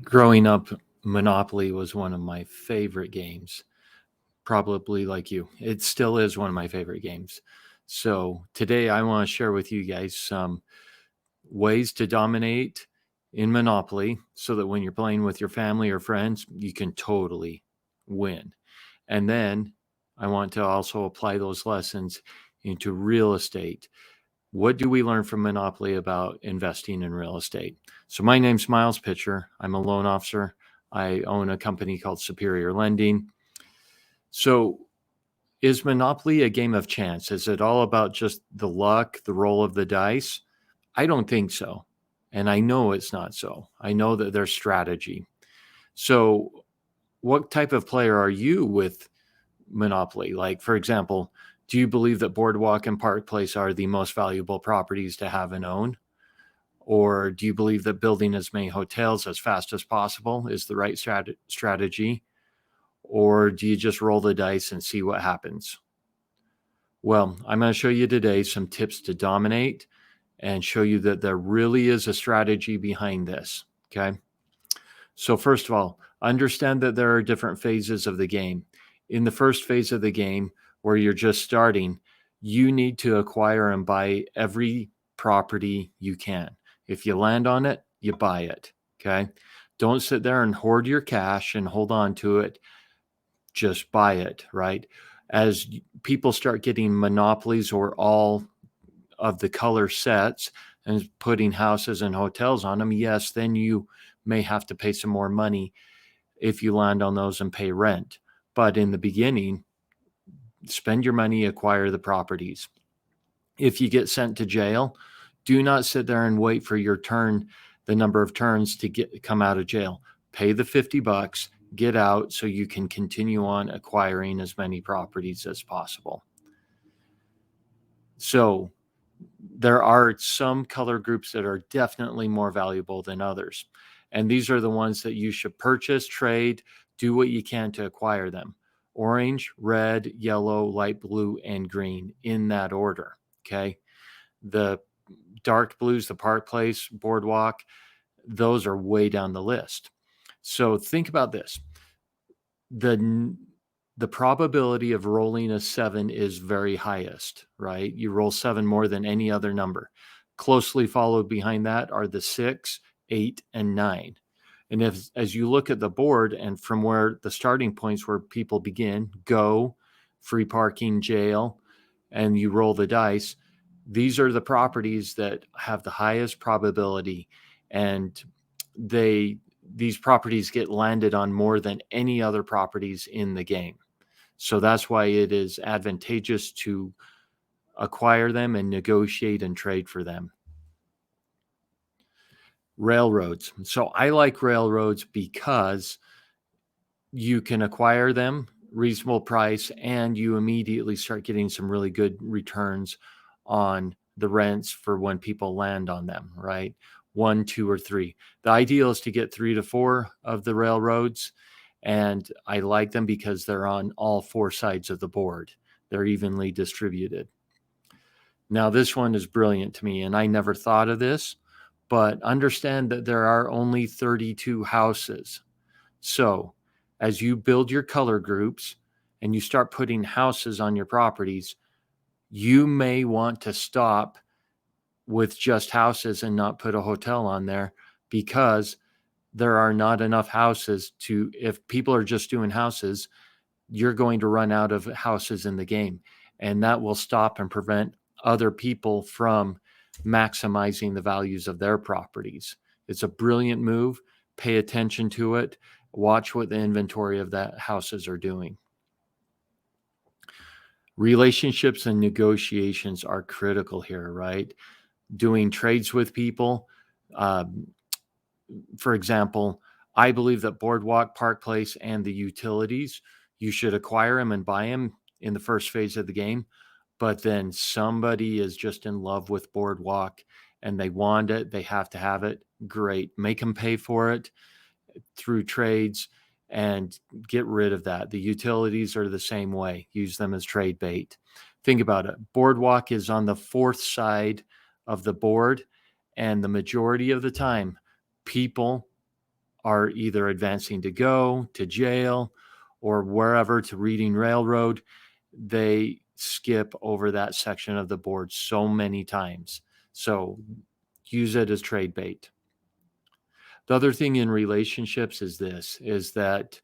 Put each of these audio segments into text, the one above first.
Growing up, Monopoly was one of my favorite games, probably like you. It still is one of my favorite games. So today I want to share with you guys some ways to dominate in Monopoly so that when you're playing with your family or friends, you can totally win. And then I want to also apply those lessons into real estate. What do we learn from Monopoly about investing in real estate? So my name's Miles Pitcher. I'm a loan officer. I own a company called Superior Lending. So is Monopoly a game of chance? Is it all about just the luck, the roll of the dice? I don't think so. And I know it's not so. I know that there's strategy. So what type of player are you with Monopoly? Like, for example, do you believe that Boardwalk and Park Place are the most valuable properties to have and own? Or do you believe that building as many hotels as fast as possible is the right strategy? Or do you just roll the dice and see what happens? Well, I'm going to show you today some tips to dominate and show you that there really is a strategy behind this. Okay. So first of all, understand that there are different phases of the game. In the first phase of the game, where you're just starting, you need to acquire and buy every property you can. If you land on it, you buy it. Okay. Don't sit there and hoard your cash and hold on to it. Just buy it, right? As people start getting monopolies or all of the color sets and putting houses and hotels on them, yes, then you may have to pay some more money if you land on those and pay rent. But in the beginning, spend your money, acquire the properties. If you get sent to jail, do not sit there and wait for your turn, the number of turns to come out of jail. Pay the $50, get out so you can continue on acquiring as many properties as possible. So there are some color groups that are definitely more valuable than others. And these are the ones that you should purchase, trade, do what you can to acquire them. Orange, red, yellow, light blue, and green in that order. Okay. The dark blues, the Park Place, Boardwalk, those are way down the list. So think about this. The probability of rolling a 7 is very highest, right? You roll 7 more than any other number. Closely followed behind that are the 6, 8, and 9. And as you look at the board and from where the starting points where people begin, go, free parking, jail, and you roll the dice, these are the properties that have the highest probability, and these properties get landed on more than any other properties in the game. So that's why it is advantageous to acquire them and negotiate and trade for them. Railroads. So I like railroads because you can acquire them reasonable price and you immediately start getting some really good returns on the rents for when people land on them, right? 1, 2, or 3. The ideal is to get 3 to 4 of the railroads. And I like them because they're on all 4 sides of the board. They're evenly distributed. Now, this one is brilliant to me, and I never thought of this, but understand that there are only 32 houses. So as you build your color groups and you start putting houses on your properties, you may want to stop with just houses and not put a hotel on there because there are not enough houses to, if people are just doing houses, you're going to run out of houses in the game. And that will stop and prevent other people from maximizing the values of their properties. It's a brilliant move. Pay attention to it. Watch what the inventory of that houses are doing. Relationships and negotiations are critical here, right? Doing trades with people. For example, I believe that Boardwalk, Park Place, and the utilities, you should acquire them and buy them in the first phase of the game. But then somebody is just in love with Boardwalk and they want it, they have to have it. Great. Make them pay for it through trades and get rid of that. The utilities are the same way. Use them as trade bait. Think about it. Boardwalk is on the 4th side of the board, and the majority of the time, people are either advancing to go to jail or wherever to Reading Railroad, they skip over that section of the board so many times. So use it as trade bait. The other thing in relationships is this, is that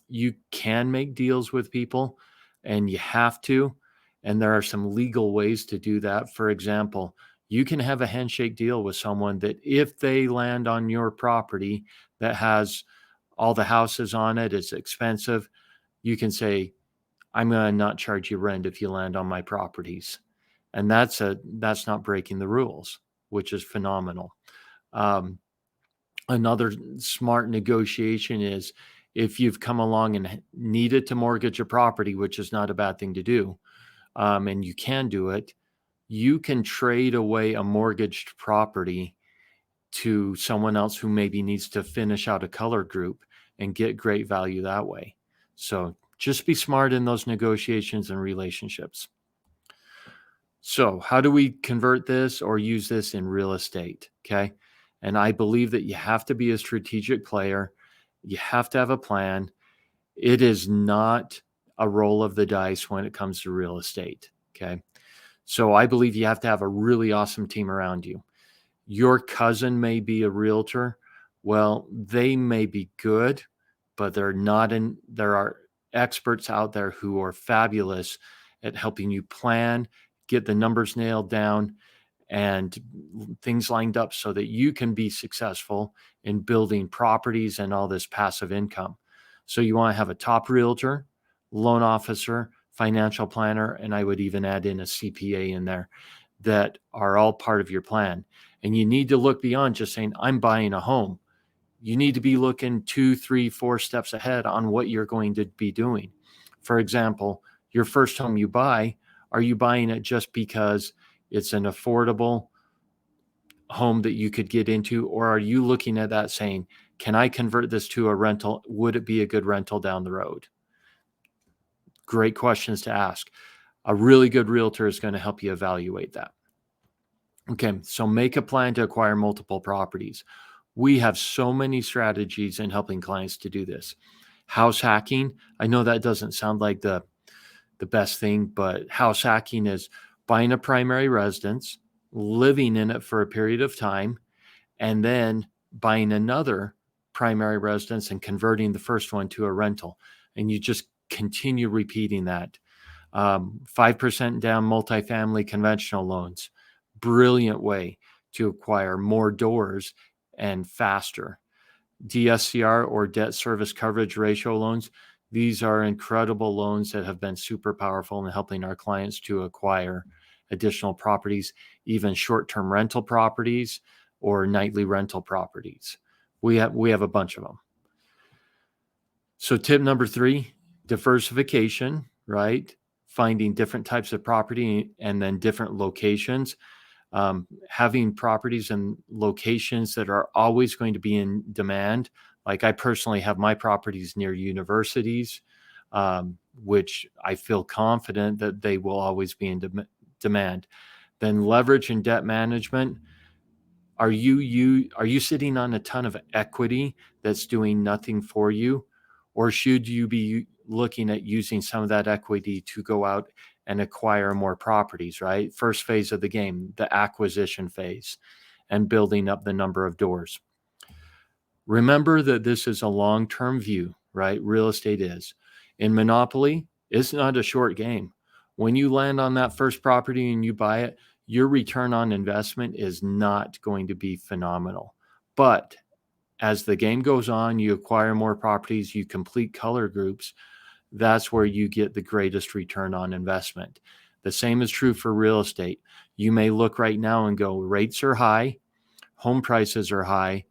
you can make deals with people and you have to, and there are some legal ways to do that. For example, you can have a handshake deal with someone that if they land on your property that has all the houses on it, it's expensive, you can say, I'm going to not charge you rent if you land on my properties. And that's not breaking the rules, which is phenomenal. Another smart negotiation is if you've come along and needed to mortgage a property, which is not a bad thing to do, and you can do it, you can trade away a mortgaged property to someone else who maybe needs to finish out a color group and get great value that way. So just be smart in those negotiations and relationships. So how do we convert this or use this in real estate? Okay. And I believe that you have to be a strategic player. You have to have a plan. It is not a roll of the dice when it comes to real estate. Okay. So I believe you have to have a really awesome team around you. Your cousin may be a realtor. Well, they may be good, but there are experts out there who are fabulous at helping you plan, get the numbers nailed down, and things lined up so that you can be successful in building properties and all this passive income. So you want to have a top realtor, loan officer, financial planner, and I would even add in a CPA in there that are all part of your plan. And you need to look beyond just saying, I'm buying a home. You need to be looking 2, 3, 4 steps ahead on what you're going to be doing. For example, your first home you buy, are you buying it just because it's an affordable home that you could get into? Or are you looking at that saying, can I convert this to a rental? Would it be a good rental down the road? Great questions to ask. A really good realtor is going to help you evaluate that. Okay, so make a plan to acquire multiple properties. We have so many strategies in helping clients to do this. House hacking, I know that doesn't sound like the best thing, but house hacking is buying a primary residence, living in it for a period of time, and then buying another primary residence and converting the first one to a rental. And you just continue repeating that. 5% down multifamily conventional loans, brilliant way to acquire more doors and faster. DSCR or debt service coverage ratio loans, these are incredible loans that have been super powerful in helping our clients to acquire additional properties, even short-term rental properties or nightly rental properties. We have a bunch of them. So tip number 3, diversification, right? Finding different types of property and then different locations. Having properties and locations that are always going to be in demand. Like I personally have my properties near universities, which I feel confident that they will always be in demand. Then leverage and debt management. Are you sitting on a ton of equity that's doing nothing for you? Or should you be looking at using some of that equity to go out and acquire more properties, right? First phase of the game, the acquisition phase, and building up the number of doors. Remember that this is a long-term view, right? Real estate is. In Monopoly, it's not a short game. When you land on that first property and you buy it, your return on investment is not going to be phenomenal. But as the game goes on, you acquire more properties, you complete color groups, that's where you get the greatest return on investment. The same is true for real estate. You may look right now and go, rates are high, home prices are high,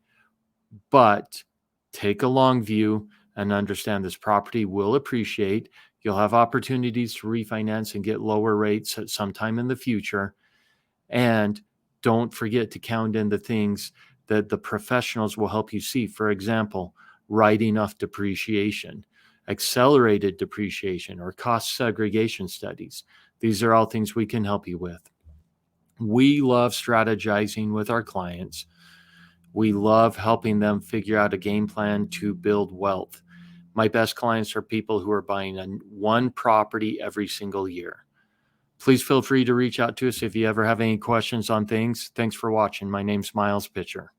but take a long view and understand this property will appreciate. You'll have opportunities to refinance and get lower rates at some time in the future. And don't forget to count in the things that the professionals will help you see. For example, writing off depreciation, accelerated depreciation, or cost segregation studies. These are all things we can help you with. We love strategizing with our clients. We love helping them figure out a game plan to build wealth. My best clients are people who are buying one property every single year. Please feel free to reach out to us if you ever have any questions on things. Thanks for watching. My name's Miles Pitcher.